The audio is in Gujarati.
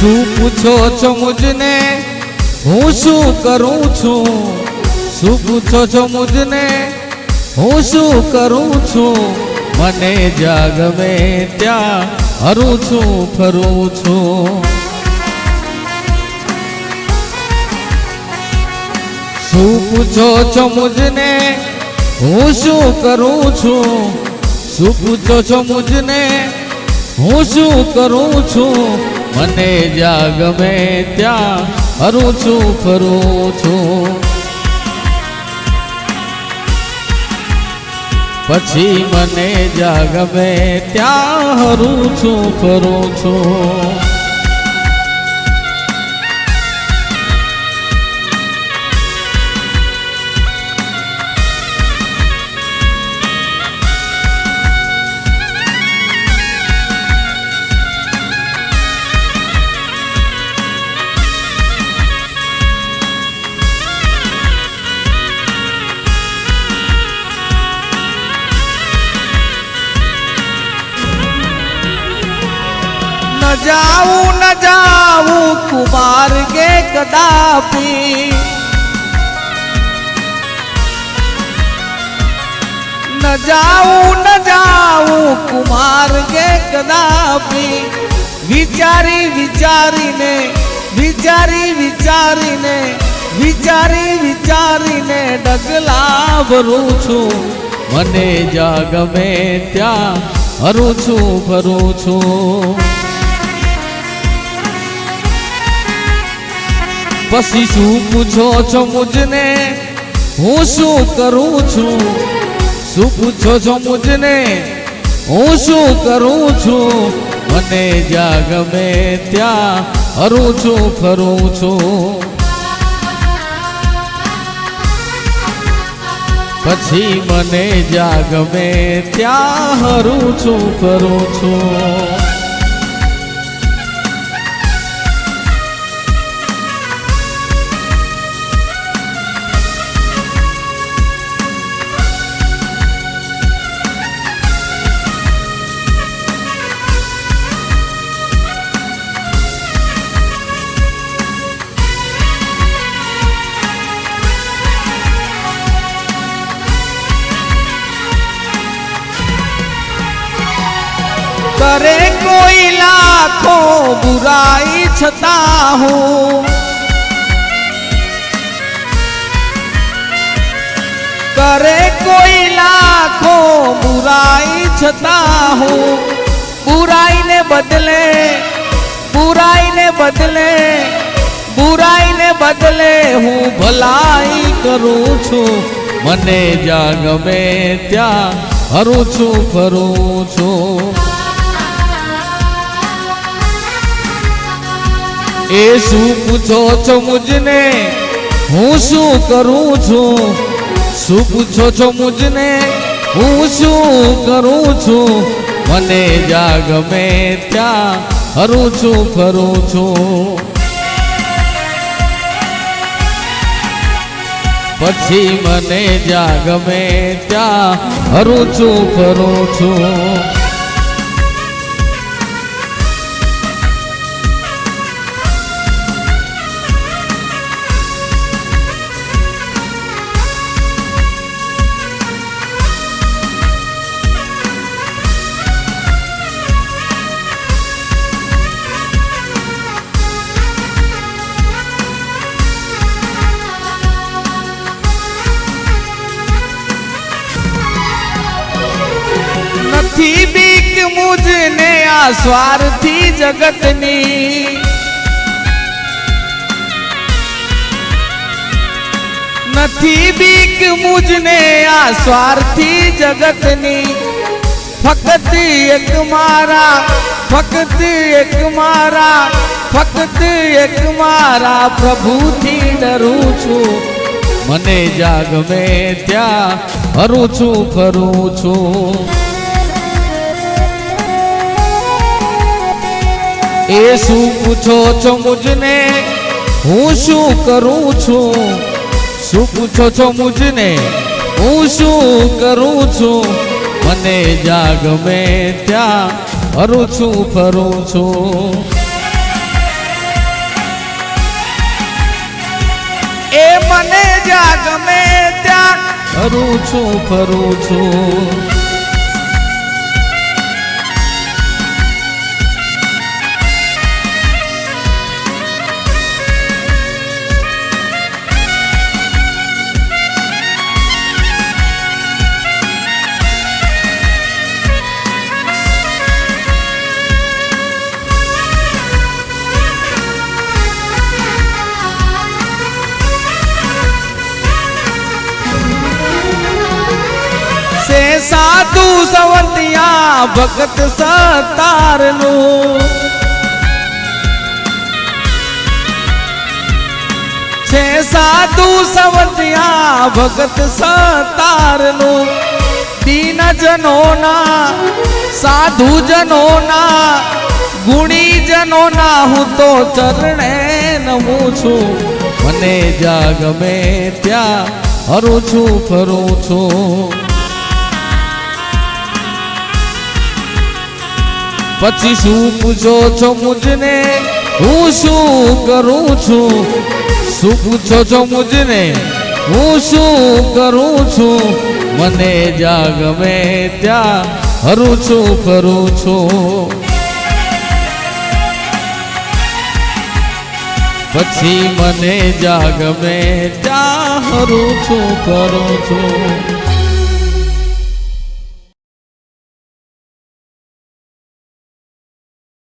શું પૂછો છો મુજને હું શું કરું છું? શું પૂછો છો મુજને હું શું કરું છું? મને જ્યાં ગમે ત્યાં હરું છું ફરું છું. શું પૂછો છો મુજને હું શું કરું છું? શું પૂછો છો મુજને હું શું કરું છું? મને જ્યાં ગમે ત્યાં હરું છું ફરું છું. પછી મને જ્યાં ગમે ત્યાં હરું છું ફરું છું. न जाऊं कुमार के कदापि, न जाऊं कुमार के कदापि. विचारी विचारीने डगला भरूं छूं. મને જ્યાં ગમે ત્યાં હરું છું ફરું છું. પછી શું પૂછો છો મુજને હું શું કરું છું? શું પૂછો છો મુજને હું શું કરું છું? મને જ્યાં ગમે ત્યાં હરું છું ફરું છું. પછી મને જ્યાં ગમે ત્યાં હરું છું ફરું છું. करे कोई लाखों बुराई छता हूँ, करे कोई लाखों बुराई छता हूँ. बुराई ने बदले हूँ भलाई करूँ छूं. મને જ્યાં ગમે ત્યાં હરું છું ફરું છું. એ શું પૂછો છો મુજને હું શું કરું છું? શું પૂછો છો મુજને હું શું કરું છું? મને જ્યાં ગમે ત્યાં હરું છું ફરું છું. પછી મને જ્યાં ગમે ત્યાં હરું છું ફરું છું. थी बीक मुझने आ स्वार्थी जगतनी, नथी बीक मुझने आ स्वार्थी जगतनी. फकत एक मारा प्रभु थी डरूं छूं. મને જ્યાં ગમે ત્યાં હરું છું ફરું છું. એ શું પૂછો છો મુજને હું શું કરું છું? શું પૂછો છો મુજને હું શું કરું છું? મને જ્યાં ગમે ત્યાં હરું છું ફરું છું. હરું છું ફરું છું. સાધુ સંવંતિયા ભગત સતારનું છે. સાધુ સંવંતિયા ભગત સતારનું દીન જનોના સાધુ જનોના ગુણી જનોના હું તો ચરણે નમું છું. મને જ્યાં ગમે ત્યાં હરું છું ફરું છું. પછી શું પૂછો છો મુજને હું શું કરું છું. શું પૂછો છો મુજને હું શું કરું છું. મને જ્યાં ગમે ત્યાં હરું છું ફરું છું. પછી મને જ્યાં ગમે ત્યાં હરું છું ફરું છું.